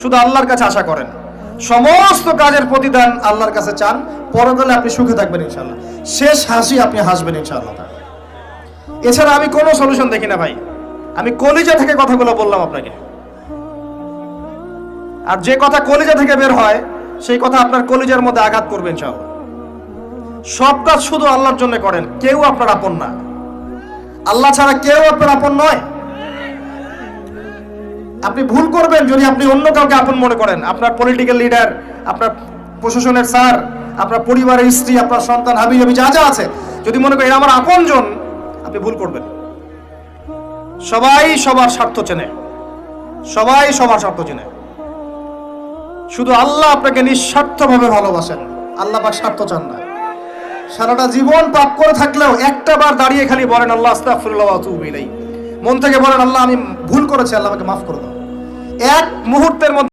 শুধু আল্লাহর কাছে আশা করেন, সমস্ত কাজের প্রতিদান আল্লাহর কাছে চান, পরকালে আপনি সুখে থাকবেন ইনশাআল্লাহ, শেষ হাসি আপনি হাসবেন ইনশাআল্লাহ। এছাড়া আমি কোনো সলিউশন দেখি না ভাই, আমি কলিজা থেকে কথাগুলো বললাম আপনাকে। আর যে কথা কলিজা থেকে বের হয় সেই কথা আপনার কলিজার মধ্যে আঘাত করবে ইনশাআল্লাহ। সব কাজ শুধু আল্লাহর জন্য করেন, কেউ আপনার আপন না, আল্লাহ ছাড়া কেউ আপনার আপন নয়। আপনি ভুল করবেন যদি আপনি অন্য কাউকে আপন মনে করেন, আপনার পলিটিক্যাল লিডার, আপনার প্রশাসনের স্যার, আপনার পরিবারের স্ত্রী, আপনার সন্তান, হাবি হাবি যা যা আছে, যদি মনে করেন আমার আপনজন, আপনি ভুল করবেন। সবাই সবার স্বার্থ চেনে, সবাই সবার স্বার্থ চেনে, শুধু আল্লাহ আপনাকে নিঃস্বার্থভাবে ভালোবাসেন, আল্লাহ পাক স্বার্থ চান না। সারাটা জীবন পাপ করে থাকলেও একটা বার দাঁড়িয়ে খালি বলেন আল্লাহ আস্তাগফিরুল্লাহ ওয়া আতুবু ইলাইহি, মন থেকে বলেন আল্লাহ আমি ভুল করেছি, আল্লাহ আমাকে মাফ করে দাও। এক মুহূর্তের মধ্যে